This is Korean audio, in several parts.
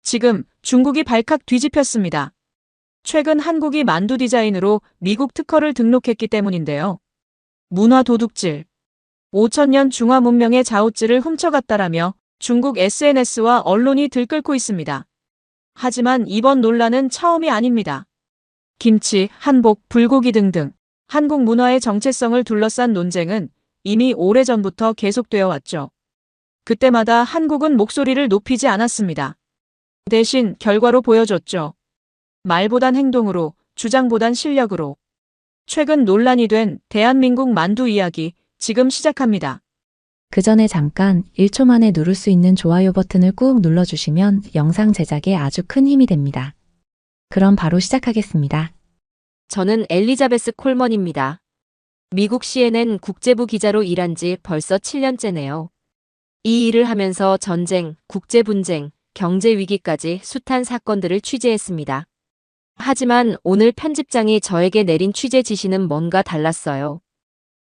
지금 중국이 발칵 뒤집혔습니다. 최근 한국이 만두 디자인으로 미국 특허를 등록했기 때문인데요. 문화 도둑질. 5천년 중화 문명의 자우질을 훔쳐갔다라며 중국 SNS와 언론이 들끓고 있습니다. 하지만 이번 논란은 처음이 아닙니다. 김치, 한복, 불고기 등등 한국 문화의 정체성을 둘러싼 논쟁은 이미 오래전부터 계속되어 왔죠. 그때마다 한국은 목소리를 높이지 않았습니다. 대신 결과로 보여줬죠. 말보단 행동으로, 주장보단 실력으로. 최근 논란이 된 대한민국 만두 이야기 지금 시작합니다. 그 전에 잠깐 1초 만에 누를 수 있는 좋아요 버튼을 꾹 눌러주시면 영상 제작에 아주 큰 힘이 됩니다. 그럼 바로 시작하겠습니다. 저는 엘리자베스 콜먼입니다. 미국 CNN 국제부 기자로 일한 지 벌써 7년째네요. 이 일을 하면서 전쟁, 국제분쟁, 경제위기까지 숱한 사건들을 취재했습니다. 하지만 오늘 편집장이 저에게 내린 취재 지시는 뭔가 달랐어요.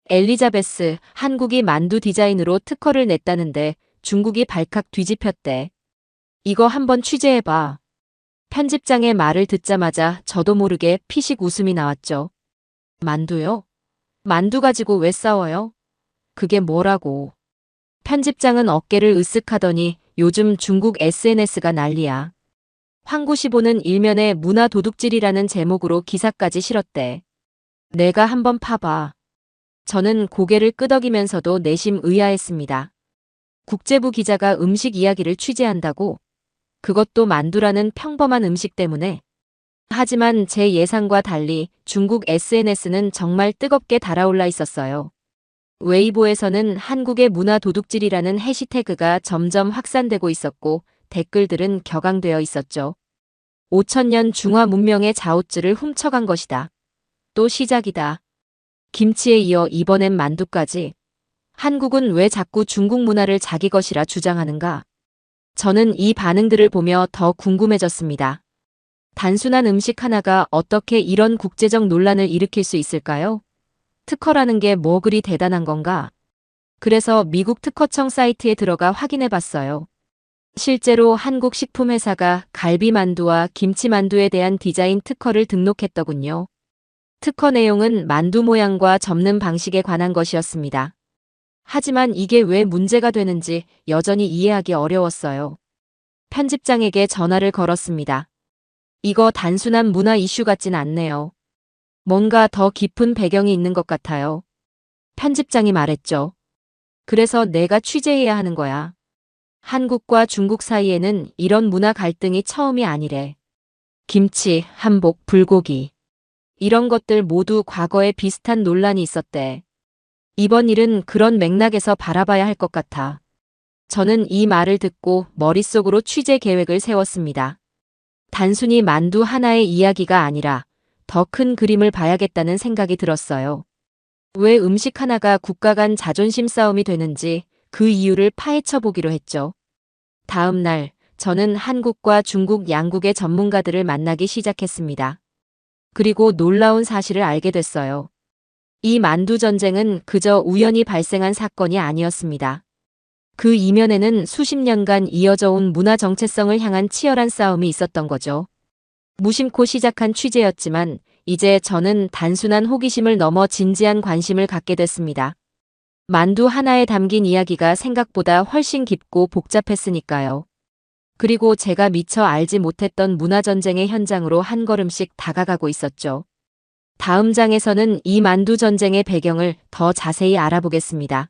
엘리자베스, 한국이 만두 디자인으로 특허를 냈다는데 중국이 발칵 뒤집혔대. 이거 한번 취재해봐. 편집장의 말을 듣자마자 저도 모르게 피식 웃음이 나왔죠. 만두요? 만두 가지고 왜 싸워요? 그게 뭐라고. 편집장은 어깨를 으쓱하더니 요즘 중국 SNS가 난리야. 황구시보는 일면에 문화 도둑질이라는 제목으로 기사까지 실었대. 내가 한번 파봐. 저는 고개를 끄덕이면서도 내심 의아했습니다. 국제부 기자가 음식 이야기를 취재한다고? 그것도 만두라는 평범한 음식 때문에. 하지만 제 예상과 달리 중국 SNS는 정말 뜨겁게 달아올라 있었어요. 웨이보에서는 한국의 문화 도둑질이라는 해시태그가 점점 확산되고 있었고 댓글들은 격앙되어 있었죠. 5천년 중화 문명의 자우질을 훔쳐간 것이다. 또 시작이다. 김치에 이어 이번엔 만두까지. 한국은 왜 자꾸 중국 문화를 자기 것이라 주장하는가? 저는 이 반응들을 보며 더 궁금해졌습니다. 단순한 음식 하나가 어떻게 이런 국제적 논란을 일으킬 수 있을까요? 특허라는 게 뭐 그리 대단한 건가? 그래서 미국 특허청 사이트에 들어가 확인해 봤어요. 실제로 한국 식품회사가 갈비만두와 김치만두에 대한 디자인 특허를 등록했더군요. 특허 내용은 만두 모양과 접는 방식에 관한 것이었습니다. 하지만 이게 왜 문제가 되는지 여전히 이해하기 어려웠어요. 편집장에게 전화를 걸었습니다. 이거 단순한 문화 이슈 같진 않네요. 뭔가 더 깊은 배경이 있는 것 같아요. 편집장이 말했죠. 그래서 내가 취재해야 하는 거야. 한국과 중국 사이에는 이런 문화 갈등이 처음이 아니래. 김치, 한복, 불고기. 이런 것들 모두 과거에 비슷한 논란이 있었대. 이번 일은 그런 맥락에서 바라봐야 할 것 같아. 저는 이 말을 듣고 머릿속으로 취재 계획을 세웠습니다. 단순히 만두 하나의 이야기가 아니라 더 큰 그림을 봐야겠다는 생각이 들었어요. 왜 음식 하나가 국가 간 자존심 싸움이 되는지 그 이유를 파헤쳐 보기로 했죠. 다음 날 저는 한국과 중국 양국의 전문가들을 만나기 시작했습니다. 그리고 놀라운 사실을 알게 됐어요. 이 만두 전쟁은 그저 우연히 발생한 사건이 아니었습니다. 그 이면에는 수십 년간 이어져 온 문화 정체성을 향한 치열한 싸움이 있었던 거죠. 무심코 시작한 취재였지만 이제 저는 단순한 호기심을 넘어 진지한 관심을 갖게 됐습니다. 만두 하나에 담긴 이야기가 생각보다 훨씬 깊고 복잡했으니까요. 그리고 제가 미처 알지 못했던 문화전쟁의 현장으로 한 걸음씩 다가가고 있었죠. 다음 장에서는 이 만두 전쟁의 배경을 더 자세히 알아보겠습니다.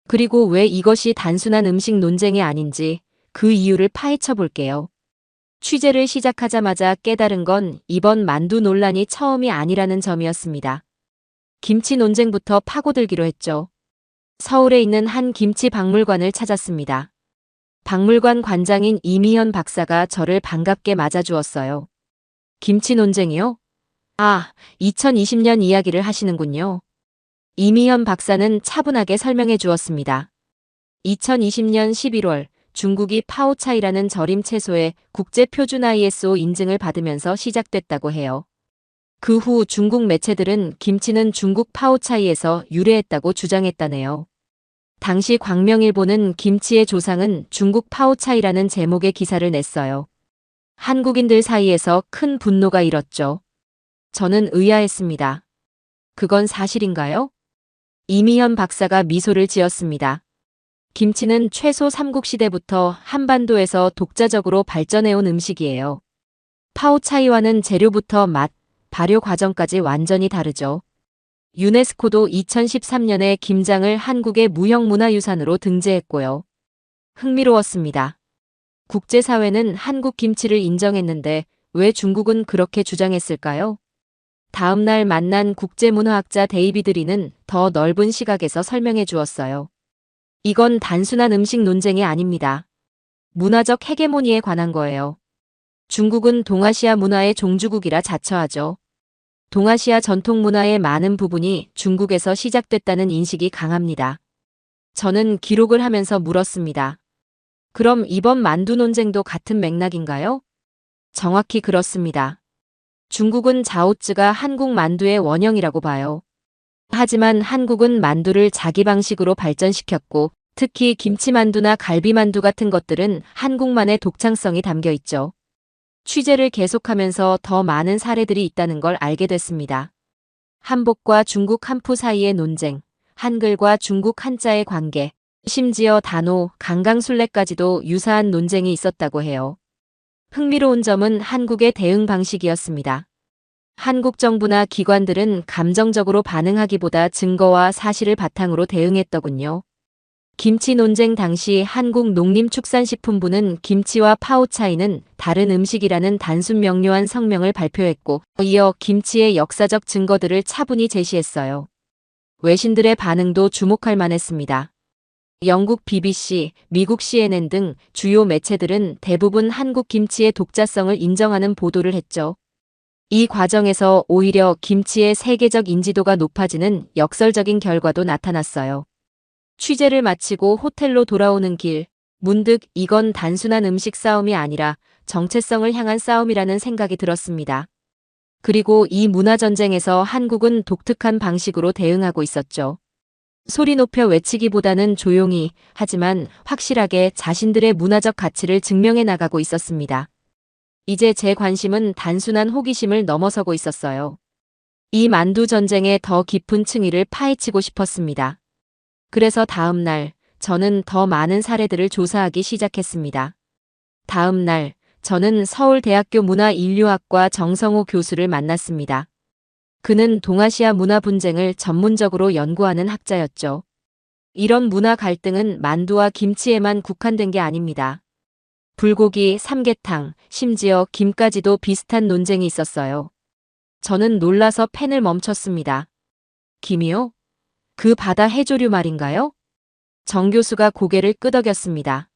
그리고 왜 이것이 단순한 음식 논쟁이 아닌지 그 이유를 파헤쳐 볼게요. 취재를 시작하자마자 깨달은 건 이번 만두 논란이 처음이 아니라는 점이었습니다. 김치 논쟁부터 파고들기로 했죠. 서울에 있는 한 김치 박물관을 찾았습니다. 박물관 관장인 이미현 박사가 저를 반갑게 맞아주었어요. 김치 논쟁이요? 아, 2020년 이야기를 하시는군요. 이미현 박사는 차분하게 설명해 주었습니다. 2020년 11월 중국이 파오차이라는 절임 채소의 국제표준 ISO 인증을 받으면서 시작됐다고 해요. 그 후 중국 매체들은 김치는 중국 파오차이에서 유래했다고 주장했다네요. 당시 광명일보는 김치의 조상은 중국 파오차이라는 제목의 기사를 냈어요. 한국인들 사이에서 큰 분노가 일었죠. 저는 의아했습니다. 그건 사실인가요? 이미현 박사가 미소를 지었습니다. 김치는 최소 삼국시대부터 한반도에서 독자적으로 발전해온 음식이에요. 파오차이와는 재료부터 맛, 발효 과정까지 완전히 다르죠. 유네스코도 2013년에 김장을 한국의 무형문화유산으로 등재했고요. 흥미로웠습니다. 국제사회는 한국 김치를 인정했는데 왜 중국은 그렇게 주장했을까요? 다음 날 만난 국제문화학자 데이비드 리는 더 넓은 시각에서 설명해 주었어요. 이건 단순한 음식 논쟁이 아닙니다. 문화적 헤게모니에 관한 거예요. 중국은 동아시아 문화의 종주국이라 자처하죠. 동아시아 전통 문화의 많은 부분이 중국에서 시작됐다는 인식이 강합니다. 저는 기록을 하면서 물었습니다. 그럼 이번 만두 논쟁도 같은 맥락인가요? 정확히 그렇습니다. 중국은 자오쯔가 한국 만두의 원형이라고 봐요. 하지만 한국은 만두를 자기 방식으로 발전시켰고 특히 김치만두나 갈비만두 같은 것들은 한국만의 독창성이 담겨 있죠. 취재를 계속하면서 더 많은 사례들이 있다는 걸 알게 됐습니다. 한복과 중국 한푸 사이의 논쟁, 한글과 중국 한자의 관계, 심지어 단오, 강강술래까지도 유사한 논쟁이 있었다고 해요. 흥미로운 점은 한국의 대응 방식이었습니다. 한국 정부나 기관들은 감정적으로 반응하기보다 증거와 사실을 바탕으로 대응했더군요. 김치 논쟁 당시 한국농림축산식품부는 김치와 파오차이는 다른 음식이라는 단순 명료한 성명을 발표했고 이어 김치의 역사적 증거들을 차분히 제시했어요. 외신들의 반응도 주목할 만했습니다. 영국 BBC, 미국 CNN 등 주요 매체들은 대부분 한국 김치의 독자성을 인정하는 보도를 했죠. 이 과정에서 오히려 김치의 세계적 인지도가 높아지는 역설적인 결과도 나타났어요. 취재를 마치고 호텔로 돌아오는 길, 문득 이건 단순한 음식 싸움이 아니라 정체성을 향한 싸움이라는 생각이 들었습니다. 그리고 이 문화전쟁에서 한국은 독특한 방식으로 대응하고 있었죠. 소리 높여 외치기보다는 조용히, 하지만 확실하게 자신들의 문화적 가치를 증명해 나가고 있었습니다. 이제 제 관심은 단순한 호기심을 넘어서고 있었어요. 이 만두 전쟁의 더 깊은 층위를 파헤치고 싶었습니다. 그래서 다음 날, 저는 더 많은 사례들을 조사하기 시작했습니다. 다음 날, 저는 서울대학교 문화인류학과 정성호 교수를 만났습니다. 그는 동아시아 문화 분쟁을 전문적으로 연구하는 학자였죠. 이런 문화 갈등은 만두와 김치에만 국한된 게 아닙니다. 불고기, 삼계탕, 심지어 김까지도 비슷한 논쟁이 있었어요. 저는 놀라서 펜을 멈췄습니다. 김이요? 그 바다 해조류 말인가요? 정 교수가 고개를 끄덕였습니다.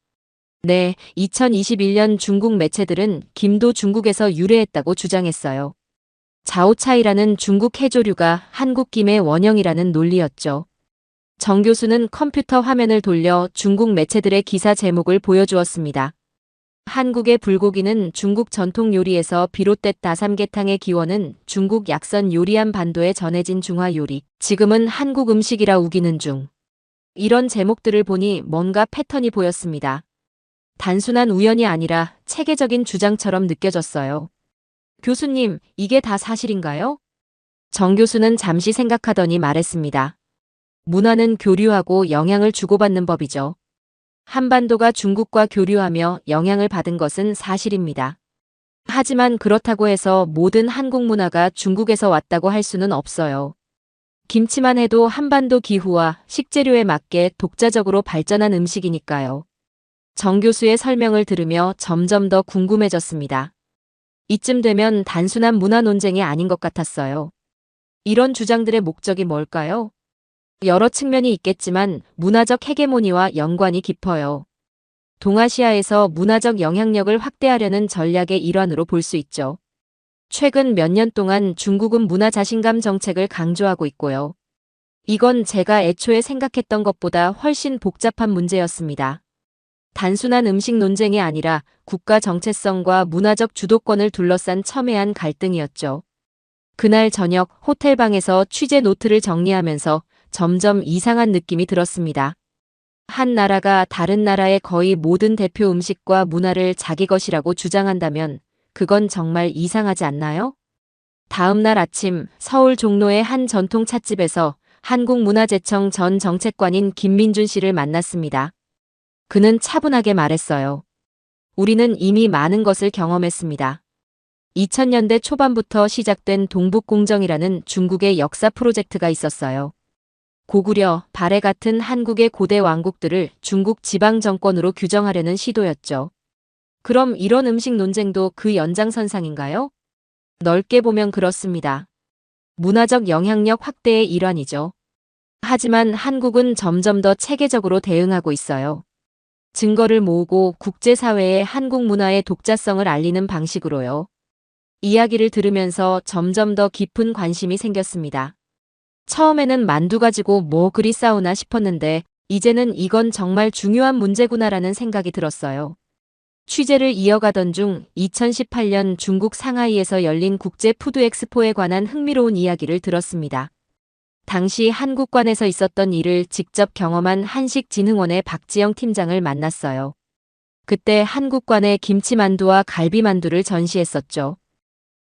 네, 2021년 중국 매체들은 김도 중국에서 유래했다고 주장했어요. 자오차이라는 중국 해조류가 한국 김의 원형이라는 논리였죠. 정 교수는 컴퓨터 화면을 돌려 중국 매체들의 기사 제목을 보여주었습니다. 한국의 불고기는 중국 전통 요리에서 비롯됐다. 삼계탕의 기원은 중국 약선 요리안 반도에 전해진 중화 요리. 지금은 한국 음식이라 우기는 중. 이런 제목들을 보니 뭔가 패턴이 보였습니다. 단순한 우연이 아니라 체계적인 주장처럼 느껴졌어요. 교수님, 이게 다 사실인가요? 정 교수는 잠시 생각하더니 말했습니다. 문화는 교류하고 영향을 주고받는 법이죠. 한반도가 중국과 교류하며 영향을 받은 것은 사실입니다. 하지만 그렇다고 해서 모든 한국 문화가 중국에서 왔다고 할 수는 없어요. 김치만 해도 한반도 기후와 식재료에 맞게 독자적으로 발전한 음식이니까요. 정 교수의 설명을 들으며 점점 더 궁금해졌습니다. 이쯤 되면 단순한 문화 논쟁이 아닌 것 같았어요. 이런 주장들의 목적이 뭘까요? 여러 측면이 있겠지만 문화적 헤게모니와 연관이 깊어요. 동아시아에서 문화적 영향력을 확대하려는 전략의 일환으로 볼 수 있죠. 최근 몇 년 동안 중국은 문화 자신감 정책을 강조하고 있고요. 이건 제가 애초에 생각했던 것보다 훨씬 복잡한 문제였습니다. 단순한 음식 논쟁이 아니라 국가 정체성과 문화적 주도권을 둘러싼 첨예한 갈등이었죠. 그날 저녁 호텔방에서 취재 노트를 정리하면서 점점 이상한 느낌이 들었습니다. 한 나라가 다른 나라의 거의 모든 대표 음식과 문화를 자기 것이라고 주장한다면 그건 정말 이상하지 않나요? 다음 날 아침 서울 종로의 한 전통 찻집에서 한국문화재청 전 정책관인 김민준 씨를 만났습니다. 그는 차분하게 말했어요. 우리는 이미 많은 것을 경험했습니다. 2000년대 초반부터 시작된 동북공정이라는 중국의 역사 프로젝트가 있었어요. 고구려, 발해 같은 한국의 고대 왕국들을 중국 지방 정권으로 규정하려는 시도였죠. 그럼 이런 음식 논쟁도 그 연장선상인가요? 넓게 보면 그렇습니다. 문화적 영향력 확대의 일환이죠. 하지만 한국은 점점 더 체계적으로 대응하고 있어요. 증거를 모으고 국제사회에 한국 문화의 독자성을 알리는 방식으로요. 이야기를 들으면서 점점 더 깊은 관심이 생겼습니다. 처음에는 만두 가지고 뭐 그리 싸우나 싶었는데 이제는 이건 정말 중요한 문제구나라는 생각이 들었어요. 취재를 이어가던 중 2018년 중국 상하이에서 열린 국제 푸드 엑스포에 관한 흥미로운 이야기를 들었습니다. 당시 한국관에서 있었던 일을 직접 경험한 한식진흥원의 박지영 팀장을 만났어요. 그때 한국관에 김치만두와 갈비만두를 전시했었죠.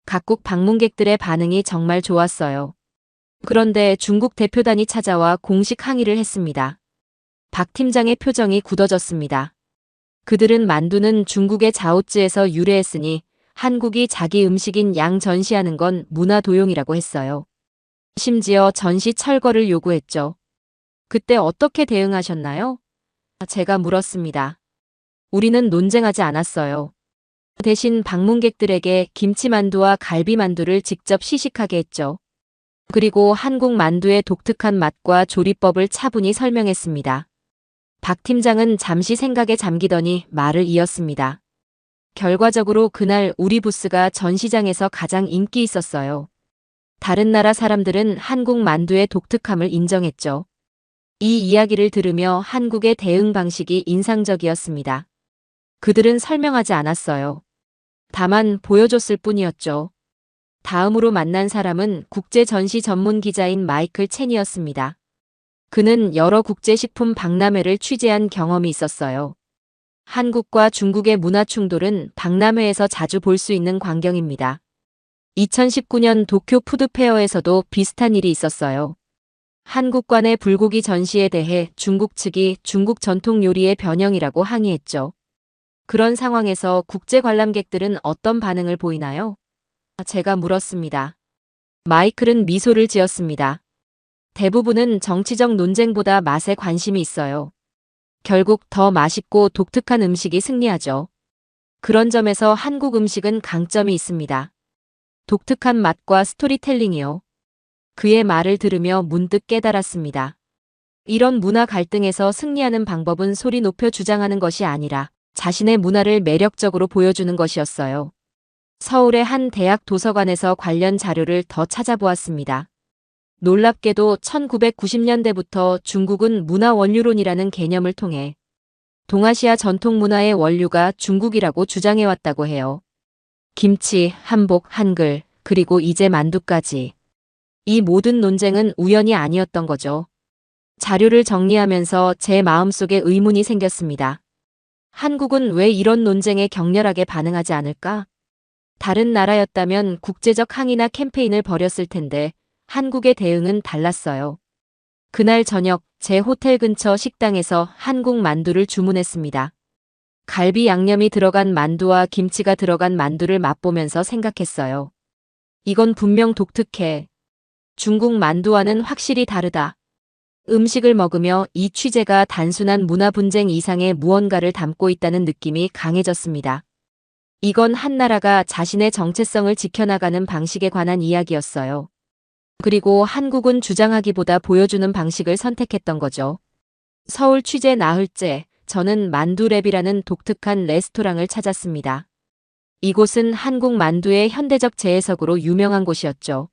각국 방문객들의 반응이 정말 좋았어요. 그런데 중국 대표단이 찾아와 공식 항의를 했습니다. 박 팀장의 표정이 굳어졌습니다. 그들은 만두는 중국의 자오즈에서 유래했으니 한국이 자기 음식인 양 전시하는 건 문화 도용이라고 했어요. 심지어 전시 철거를 요구했죠. 그때 어떻게 대응하셨나요? 제가 물었습니다. 우리는 논쟁하지 않았어요. 대신 방문객들에게 김치만두와 갈비만두를 직접 시식하게 했죠. 그리고 한국 만두의 독특한 맛과 조리법을 차분히 설명했습니다. 박 팀장은 잠시 생각에 잠기더니 말을 이었습니다. 결과적으로 그날 우리 부스가 전시장에서 가장 인기 있었어요. 다른 나라 사람들은 한국 만두의 독특함을 인정했죠. 이 이야기를 들으며 한국의 대응 방식이 인상적이었습니다. 그들은 설명하지 않았어요. 다만 보여줬을 뿐이었죠. 다음으로 만난 사람은 국제 전시 전문 기자인 마이클 첸이었습니다. 그는 여러 국제식품 박람회를 취재한 경험이 있었어요. 한국과 중국의 문화 충돌은 박람회에서 자주 볼 수 있는 광경입니다. 2019년 도쿄 푸드페어에서도 비슷한 일이 있었어요. 한국관의 불고기 전시에 대해 중국 측이 중국 전통 요리의 변형이라고 항의했죠. 그런 상황에서 국제 관람객들은 어떤 반응을 보이나요? 제가 물었습니다. 마이클은 미소를 지었습니다. 대부분은 정치적 논쟁보다 맛에 관심이 있어요. 결국 더 맛있고 독특한 음식이 승리하죠. 그런 점에서 한국 음식은 강점이 있습니다. 독특한 맛과 스토리텔링이요. 그의 말을 들으며 문득 깨달았습니다. 이런 문화 갈등에서 승리하는 방법은 소리 높여 주장하는 것이 아니라 자신의 문화를 매력적으로 보여주는 것이었어요. 서울의 한 대학 도서관에서 관련 자료를 더 찾아보았습니다. 놀랍게도 1990년대부터 중국은 문화 원류론이라는 개념을 통해 동아시아 전통 문화의 원류가 중국이라고 주장해왔다고 해요. 김치, 한복, 한글, 그리고 이제 만두까지. 이 모든 논쟁은 우연이 아니었던 거죠. 자료를 정리하면서 제 마음속에 의문이 생겼습니다. 한국은 왜 이런 논쟁에 격렬하게 반응하지 않을까? 다른 나라였다면 국제적 항의나 캠페인을 벌였을 텐데 한국의 대응은 달랐어요. 그날 저녁 제 호텔 근처 식당에서 한국 만두를 주문했습니다. 갈비 양념이 들어간 만두와 김치가 들어간 만두를 맛보면서 생각했어요. 이건 분명 독특해. 중국 만두와는 확실히 다르다. 음식을 먹으며 이 취재가 단순한 문화 분쟁 이상의 무언가를 담고 있다는 느낌이 강해졌습니다. 이건 한 나라가 자신의 정체성을 지켜나가는 방식에 관한 이야기였어요. 그리고 한국은 주장하기보다 보여주는 방식을 선택했던 거죠. 서울 취재 나흘째, 저는 만두랩이라는 독특한 레스토랑을 찾았습니다. 이곳은 한국 만두의 현대적 재해석으로 유명한 곳이었죠.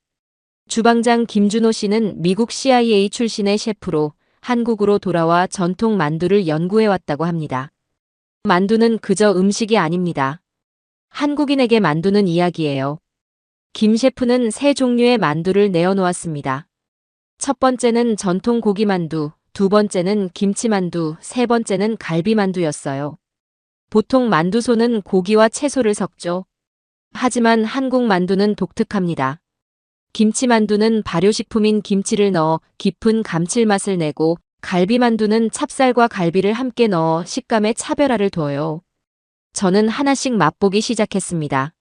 주방장 김준호 씨는 미국 CIA 출신의 셰프로 한국으로 돌아와 전통 만두를 연구해왔다고 합니다. 만두는 그저 음식이 아닙니다. 한국인에게 만두는 이야기예요. 김 셰프는 세 종류의 만두를 내어놓았습니다. 첫 번째는 전통 고기만두, 두 번째는 김치만두, 세 번째는 갈비만두였어요. 보통 만두소는 고기와 채소를 섞죠. 하지만 한국 만두는 독특합니다. 김치 만두는 발효식품인 김치를 넣어 깊은 감칠맛을 내고 갈비 만두는 찹쌀과 갈비를 함께 넣어 식감의 차별화를 둬요. 저는 하나씩 맛보기 시작했습니다.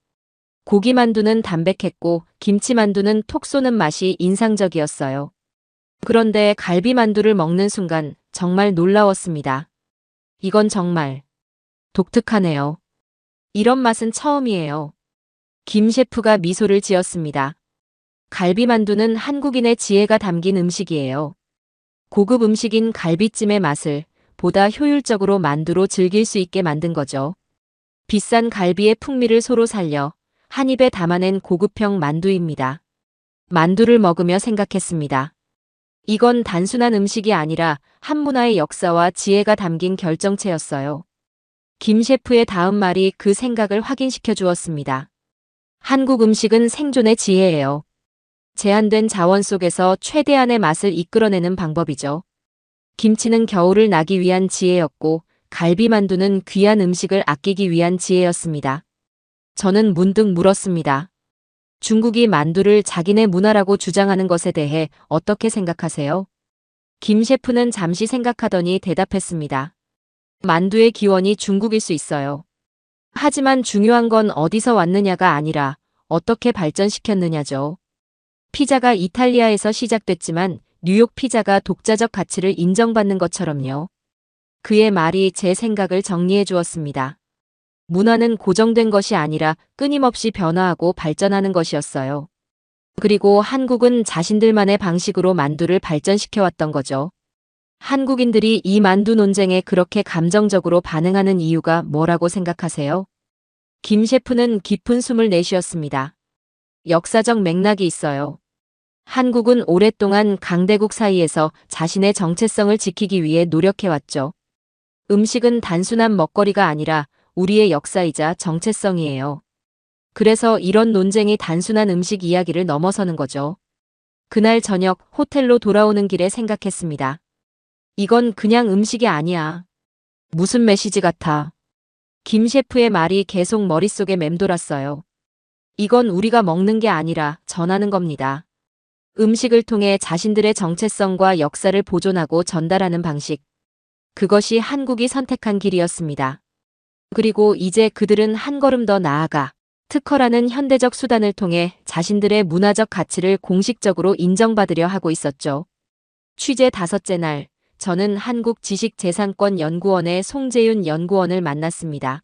고기 만두는 담백했고 김치 만두는 톡 쏘는 맛이 인상적이었어요. 그런데 갈비 만두를 먹는 순간 정말 놀라웠습니다. 이건 정말 독특하네요. 이런 맛은 처음이에요. 김 셰프가 미소를 지었습니다. 갈비 만두는 한국인의 지혜가 담긴 음식이에요. 고급 음식인 갈비찜의 맛을 보다 효율적으로 만두로 즐길 수 있게 만든 거죠. 비싼 갈비의 풍미를 소로 살려 한 입에 담아낸 고급형 만두입니다. 만두를 먹으며 생각했습니다. 이건 단순한 음식이 아니라 한 문화의 역사와 지혜가 담긴 결정체였어요. 김 셰프의 다음 말이 그 생각을 확인시켜 주었습니다. 한국 음식은 생존의 지혜예요. 제한된 자원 속에서 최대한의 맛을 이끌어내는 방법이죠. 김치는 겨울을 나기 위한 지혜였고 갈비만두는 귀한 음식을 아끼기 위한 지혜였습니다. 저는 문득 물었습니다. 중국이 만두를 자기네 문화라고 주장하는 것에 대해 어떻게 생각하세요? 김 셰프는 잠시 생각하더니 대답했습니다. 만두의 기원이 중국일 수 있어요. 하지만 중요한 건 어디서 왔느냐가 아니라 어떻게 발전시켰느냐죠. 피자가 이탈리아에서 시작됐지만 뉴욕 피자가 독자적 가치를 인정받는 것처럼요. 그의 말이 제 생각을 정리해 주었습니다. 문화는 고정된 것이 아니라 끊임없이 변화하고 발전하는 것이었어요. 그리고 한국은 자신들만의 방식으로 만두를 발전시켜왔던 거죠. 한국인들이 이 만두 논쟁에 그렇게 감정적으로 반응하는 이유가 뭐라고 생각하세요? 김 셰프는 깊은 숨을 내쉬었습니다. 역사적 맥락이 있어요. 한국은 오랫동안 강대국 사이에서 자신의 정체성을 지키기 위해 노력해왔죠. 음식은 단순한 먹거리가 아니라 우리의 역사이자 정체성이에요. 그래서 이런 논쟁이 단순한 음식 이야기를 넘어서는 거죠. 그날 저녁 호텔로 돌아오는 길에 생각했습니다. 이건 그냥 음식이 아니야. 무슨 메시지 같아. 김 셰프의 말이 계속 머릿속에 맴돌았어요. 이건 우리가 먹는 게 아니라 전하는 겁니다. 음식을 통해 자신들의 정체성과 역사를 보존하고 전달하는 방식. 그것이 한국이 선택한 길이었습니다. 그리고 이제 그들은 한 걸음 더 나아가 특허라는 현대적 수단을 통해 자신들의 문화적 가치를 공식적으로 인정받으려 하고 있었죠. 취재 5째 날, 저는 한국지식재산권연구원의 송재윤 연구원을 만났습니다.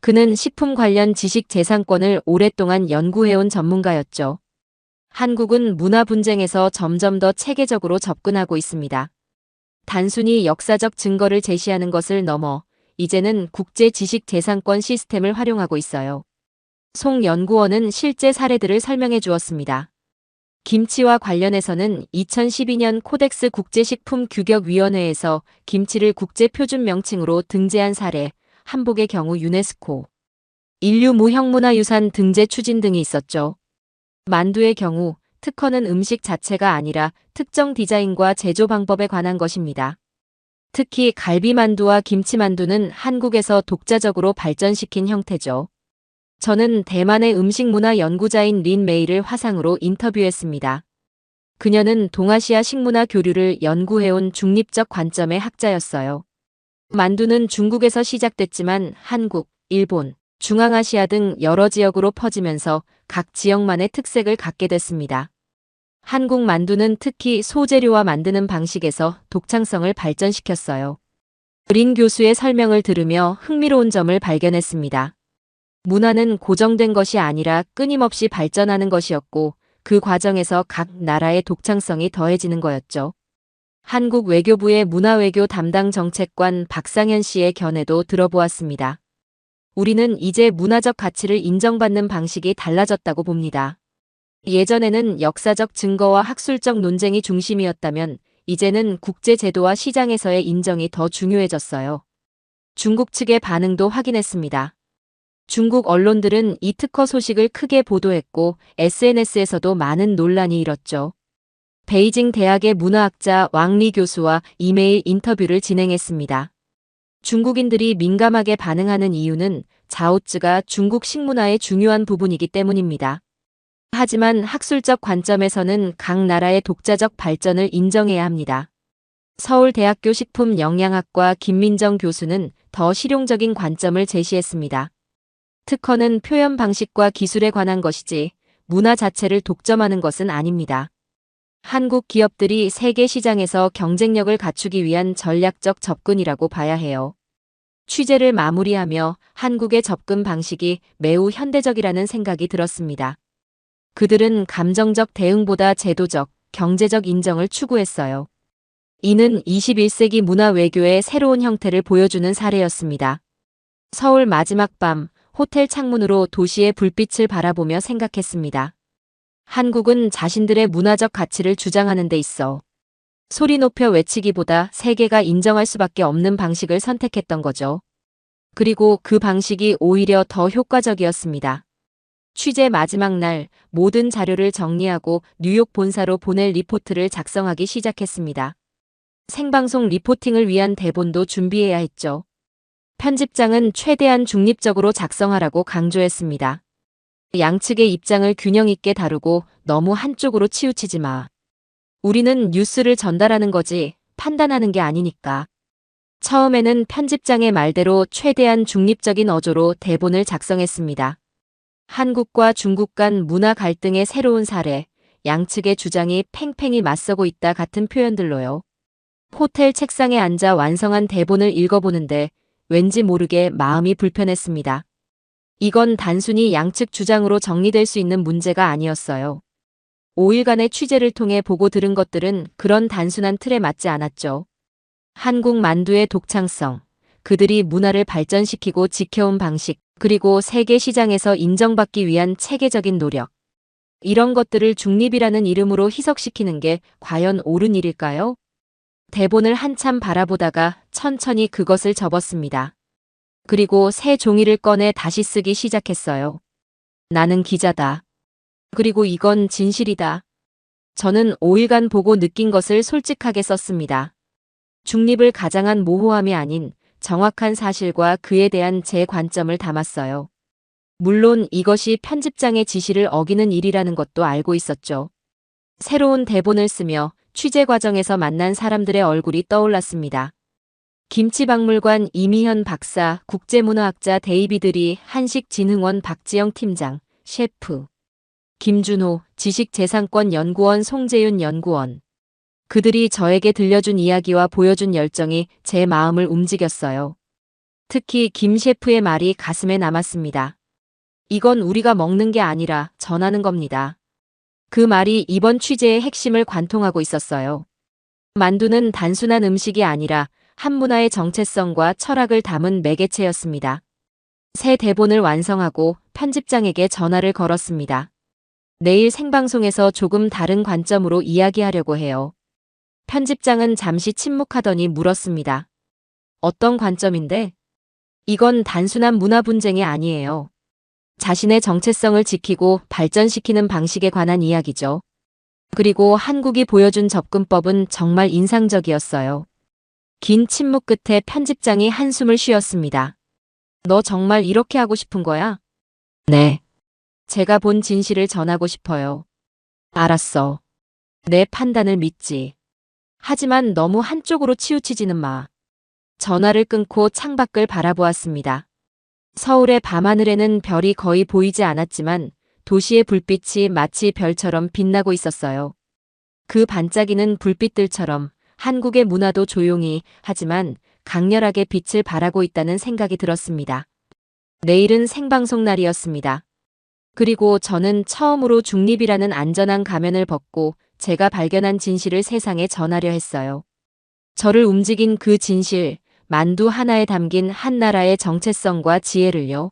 그는 식품 관련 지식재산권을 오랫동안 연구해온 전문가였죠. 한국은 문화 분쟁에서 점점 더 체계적으로 접근하고 있습니다. 단순히 역사적 증거를 제시하는 것을 넘어 이제는 국제 지식재산권 시스템을 활용하고 있어요. 송 연구원은 실제 사례들을 설명해 주었습니다. 김치와 관련해서는 2012년 코덱스 국제식품규격위원회에서 김치를 국제표준 명칭으로 등재한 사례, 한복의 경우 유네스코, 인류 무형문화유산 등재 추진 등이 있었죠. 만두의 경우 특허는 음식 자체가 아니라 특정 디자인과 제조 방법에 관한 것입니다. 특히 갈비만두와 김치만두는 한국에서 독자적으로 발전시킨 형태죠. 저는 대만의 음식문화 연구자인 린 메이를 화상으로 인터뷰했습니다. 그녀는 동아시아 식문화 교류를 연구해온 중립적 관점의 학자였어요. 만두는 중국에서 시작됐지만 한국, 일본, 중앙아시아 등 여러 지역으로 퍼지면서 각 지역만의 특색을 갖게 됐습니다. 한국 만두는 특히 소재료와 만드는 방식에서 독창성을 발전시켰어요. 린 교수의 설명을 들으며 흥미로운 점을 발견했습니다. 문화는 고정된 것이 아니라 끊임없이 발전하는 것이었고 그 과정에서 각 나라의 독창성이 더해지는 거였죠. 한국 외교부의 문화외교 담당 정책관 박상현 씨의 견해도 들어보았습니다. 우리는 이제 문화적 가치를 인정받는 방식이 달라졌다고 봅니다. 예전에는 역사적 증거와 학술적 논쟁이 중심이었다면 이제는 국제 제도와 시장에서의 인정이 더 중요해졌어요. 중국 측의 반응도 확인했습니다. 중국 언론들은 이 특허 소식을 크게 보도했고 SNS에서도 많은 논란이 일었죠. 베이징 대학의 문화학자 왕리 교수와 이메일 인터뷰를 진행했습니다. 중국인들이 민감하게 반응하는 이유는 자오즈가 중국 식문화의 중요한 부분이기 때문입니다. 하지만 학술적 관점에서는 각 나라의 독자적 발전을 인정해야 합니다. 서울대학교 식품영양학과 김민정 교수는 더 실용적인 관점을 제시했습니다. 특허는 표현 방식과 기술에 관한 것이지 문화 자체를 독점하는 것은 아닙니다. 한국 기업들이 세계 시장에서 경쟁력을 갖추기 위한 전략적 접근이라고 봐야 해요. 취재를 마무리하며 한국의 접근 방식이 매우 현대적이라는 생각이 들었습니다. 그들은 감정적 대응보다 제도적, 경제적 인정을 추구했어요. 이는 21세기 문화 외교의 새로운 형태를 보여주는 사례였습니다. 서울 마지막 밤, 호텔 창문으로 도시의 불빛을 바라보며 생각했습니다. 한국은 자신들의 문화적 가치를 주장하는 데 있어 소리 높여 외치기보다 세계가 인정할 수밖에 없는 방식을 선택했던 거죠. 그리고 그 방식이 오히려 더 효과적이었습니다. 취재 마지막 날 모든 자료를 정리하고 뉴욕 본사로 보낼 리포트를 작성하기 시작했습니다. 생방송 리포팅을 위한 대본도 준비해야 했죠. 편집장은 최대한 중립적으로 작성하라고 강조했습니다. 양측의 입장을 균형 있게 다루고 너무 한쪽으로 치우치지 마. 우리는 뉴스를 전달하는 거지 판단하는 게 아니니까. 처음에는 편집장의 말대로 최대한 중립적인 어조로 대본을 작성했습니다. 한국과 중국 간 문화 갈등의 새로운 사례, 양측의 주장이 팽팽히 맞서고 있다 같은 표현들로요. 호텔 책상에 앉아 완성한 대본을 읽어보는데 왠지 모르게 마음이 불편했습니다. 이건 단순히 양측 주장으로 정리될 수 있는 문제가 아니었어요. 5일간의 취재를 통해 보고 들은 것들은 그런 단순한 틀에 맞지 않았죠. 한국 만두의 독창성, 그들이 문화를 발전시키고 지켜온 방식, 그리고 세계 시장에서 인정받기 위한 체계적인 노력. 이런 것들을 중립이라는 이름으로 희석시키는 게 과연 옳은 일일까요? 대본을 한참 바라보다가 천천히 그것을 접었습니다. 그리고 새 종이를 꺼내 다시 쓰기 시작했어요. 나는 기자다. 그리고 이건 진실이다. 저는 5일간 보고 느낀 것을 솔직하게 썼습니다. 중립을 가장한 모호함이 아닌 정확한 사실과 그에 대한 제 관점을 담았어요. 물론 이것이 편집장의 지시를 어기는 일이라는 것도 알고 있었죠. 새로운 대본을 쓰며 취재 과정에서 만난 사람들의 얼굴이 떠올랐습니다. 김치박물관 이미현 박사, 국제문화학자 데이비드 리, 한식진흥원 박지영 팀장, 셰프, 김준호, 지식재산권연구원 송재윤 연구원. 그들이 저에게 들려준 이야기와 보여준 열정이 제 마음을 움직였어요. 특히 김 셰프의 말이 가슴에 남았습니다. 이건 우리가 먹는 게 아니라 전하는 겁니다. 그 말이 이번 취재의 핵심을 관통하고 있었어요. 만두는 단순한 음식이 아니라 한 문화의 정체성과 철학을 담은 매개체였습니다. 새 대본을 완성하고 편집장에게 전화를 걸었습니다. 내일 생방송에서 조금 다른 관점으로 이야기하려고 해요. 편집장은 잠시 침묵하더니 물었습니다. 어떤 관점인데? 이건 단순한 문화 분쟁이 아니에요. 자신의 정체성을 지키고 발전시키는 방식에 관한 이야기죠. 그리고 한국이 보여준 접근법은 정말 인상적이었어요. 긴 침묵 끝에 편집장이 한숨을 쉬었습니다. 너 정말 이렇게 하고 싶은 거야? 네. 제가 본 진실을 전하고 싶어요. 알았어. 내 판단을 믿지. 하지만 너무 한쪽으로 치우치지는 마. 전화를 끊고 창밖을 바라보았습니다. 서울의 밤하늘에는 별이 거의 보이지 않았지만 도시의 불빛이 마치 별처럼 빛나고 있었어요. 그 반짝이는 불빛들처럼 한국의 문화도 조용히 하지만 강렬하게 빛을 발하고 있다는 생각이 들었습니다. 내일은 생방송 날이었습니다. 그리고 저는 처음으로 중립이라는 안전한 가면을 벗고 제가 발견한 진실을 세상에 전하려 했어요. 저를 움직인 그 진실, 만두 하나에 담긴 한 나라의 정체성과 지혜를요.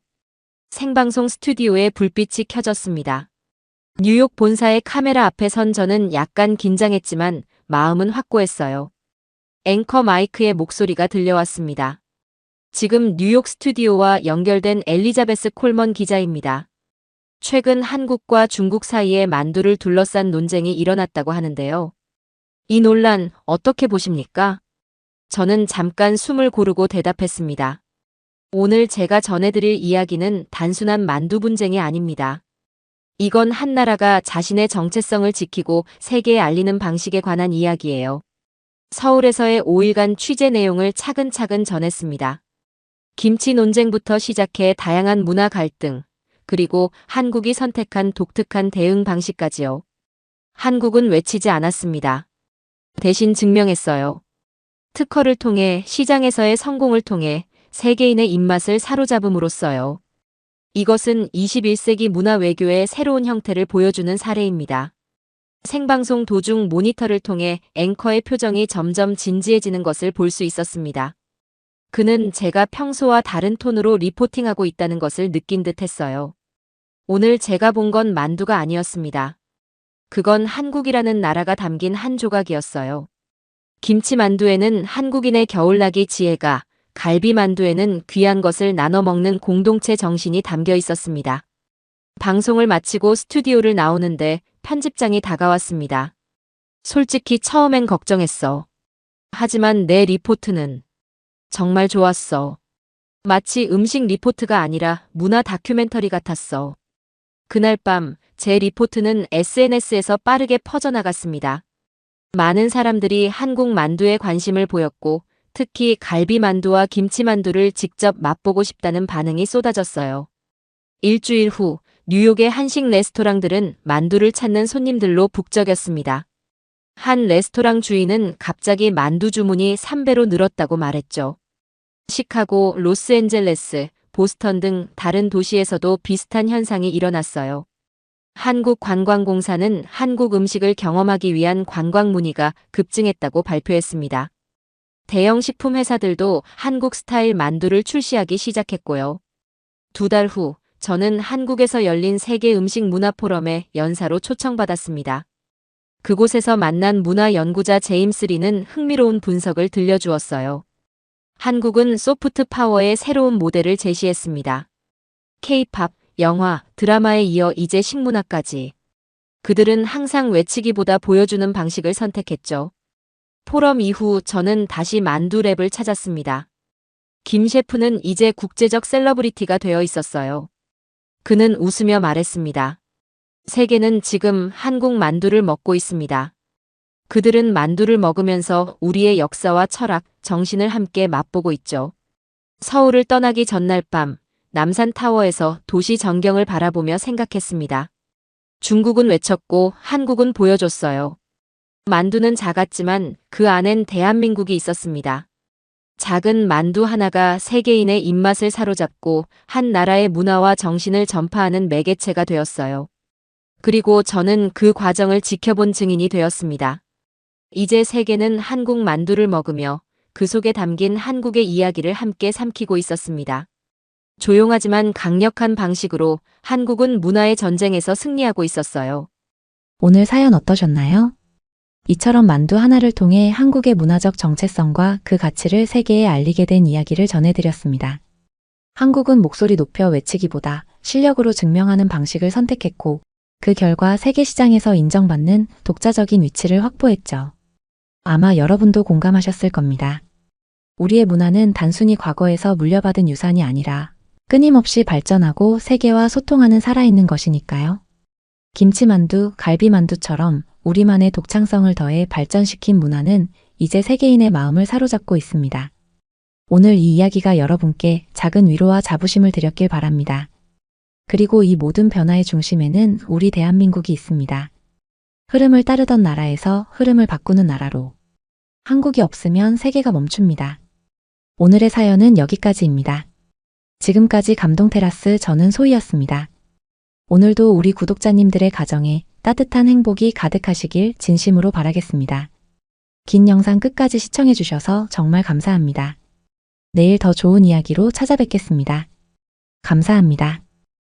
생방송 스튜디오에 불빛이 켜졌습니다. 뉴욕 본사의 카메라 앞에 선 저는 약간 긴장했지만 마음은 확고했어요. 앵커 마이크의 목소리가 들려왔습니다. 지금 뉴욕 스튜디오와 연결된 엘리자베스 콜먼 기자입니다. 최근 한국과 중국 사이에 만두를 둘러싼 논쟁이 일어났다고 하는데요. 이 논란 어떻게 보십니까? 저는 잠깐 숨을 고르고 대답했습니다. 오늘 제가 전해드릴 이야기는 단순한 만두 분쟁이 아닙니다. 이건 한 나라가 자신의 정체성을 지키고 세계에 알리는 방식에 관한 이야기예요. 서울에서의 5일간 취재 내용을 차근차근 전했습니다. 김치 논쟁부터 시작해 다양한 문화 갈등, 그리고 한국이 선택한 독특한 대응 방식까지요. 한국은 외치지 않았습니다. 대신 증명했어요. 특허를 통해 시장에서의 성공을 통해 세계인의 입맛을 사로잡음으로써요. 이것은 21세기 문화 외교의 새로운 형태를 보여주는 사례입니다. 생방송 도중 모니터를 통해 앵커의 표정이 점점 진지해지는 것을 볼 수 있었습니다. 그는 제가 평소와 다른 톤으로 리포팅하고 있다는 것을 느낀 듯 했어요. 오늘 제가 본 건 만두가 아니었습니다. 그건 한국이라는 나라가 담긴 한 조각이었어요. 김치만두에는 한국인의 겨울나기 지혜가, 갈비만두에는 귀한 것을 나눠 먹는 공동체 정신이 담겨 있었습니다. 방송을 마치고 스튜디오를 나오는데 편집장이 다가왔습니다. 솔직히 처음엔 걱정했어. 하지만 내 리포트는 정말 좋았어. 마치 음식 리포트가 아니라 문화 다큐멘터리 같았어. 그날 밤 제 리포트는 SNS에서 빠르게 퍼져나갔습니다. 많은 사람들이 한국 만두에 관심을 보였고 특히 갈비만두와 김치만두를 직접 맛보고 싶다는 반응이 쏟아졌어요. 일주일 후 뉴욕의 한식 레스토랑들은 만두를 찾는 손님들로 북적였습니다. 한 레스토랑 주인은 갑자기 만두 주문이 3배로 늘었다고 말했죠. 시카고, 로스앤젤레스, 보스턴 등 다른 도시에서도 비슷한 현상이 일어났어요. 한국관광공사는 한국 음식을 경험하기 위한 관광 문의가 급증했다고 발표했습니다. 대형 식품 회사들도 한국 스타일 만두를 출시하기 시작했고요. 2달 후 저는 한국에서 열린 세계 음식 문화 포럼에 연사로 초청받았습니다. 그곳에서 만난 문화 연구자 제임스 리는 흥미로운 분석을 들려주었어요. 한국은 소프트 파워의 새로운 모델을 제시했습니다. K-팝, 영화, 드라마에 이어 이제 식문화까지. 그들은 항상 외치기보다 보여주는 방식을 선택했죠. 포럼 이후 저는 다시 만두 랩을 찾았습니다. 김 셰프는 이제 국제적 셀러브리티가 되어 있었어요. 그는 웃으며 말했습니다. 세계는 지금 한국 만두를 먹고 있습니다. 그들은 만두를 먹으면서 우리의 역사와 철학, 정신을 함께 맛보고 있죠. 서울을 떠나기 전날 밤, 남산타워에서 도시 전경을 바라보며 생각했습니다. 중국은 외쳤고 한국은 보여줬어요. 만두는 작았지만 그 안엔 대한민국이 있었습니다. 작은 만두 하나가 세계인의 입맛을 사로잡고 한 나라의 문화와 정신을 전파하는 매개체가 되었어요. 그리고 저는 그 과정을 지켜본 증인이 되었습니다. 이제 세계는 한국 만두를 먹으며 그 속에 담긴 한국의 이야기를 함께 삼키고 있었습니다. 조용하지만 강력한 방식으로 한국은 문화의 전쟁에서 승리하고 있었어요. 오늘 사연 어떠셨나요? 이처럼 만두 하나를 통해 한국의 문화적 정체성과 그 가치를 세계에 알리게 된 이야기를 전해드렸습니다. 한국은 목소리 높여 외치기보다 실력으로 증명하는 방식을 선택했고 그 결과 세계 시장에서 인정받는 독자적인 위치를 확보했죠. 아마 여러분도 공감하셨을 겁니다. 우리의 문화는 단순히 과거에서 물려받은 유산이 아니라 끊임없이 발전하고 세계와 소통하는 살아있는 것이니까요. 김치만두, 갈비만두처럼 우리만의 독창성을 더해 발전시킨 문화는 이제 세계인의 마음을 사로잡고 있습니다. 오늘 이 이야기가 여러분께 작은 위로와 자부심을 드렸길 바랍니다. 그리고 이 모든 변화의 중심에는 우리 대한민국이 있습니다. 흐름을 따르던 나라에서 흐름을 바꾸는 나라로. 한국이 없으면 세계가 멈춥니다. 오늘의 사연은 여기까지입니다. 지금까지 감동테라스 저는 소희였습니다. 오늘도 우리 구독자님들의 가정에 따뜻한 행복이 가득하시길 진심으로 바라겠습니다. 긴 영상 끝까지 시청해주셔서 정말 감사합니다. 내일 더 좋은 이야기로 찾아뵙겠습니다. 감사합니다.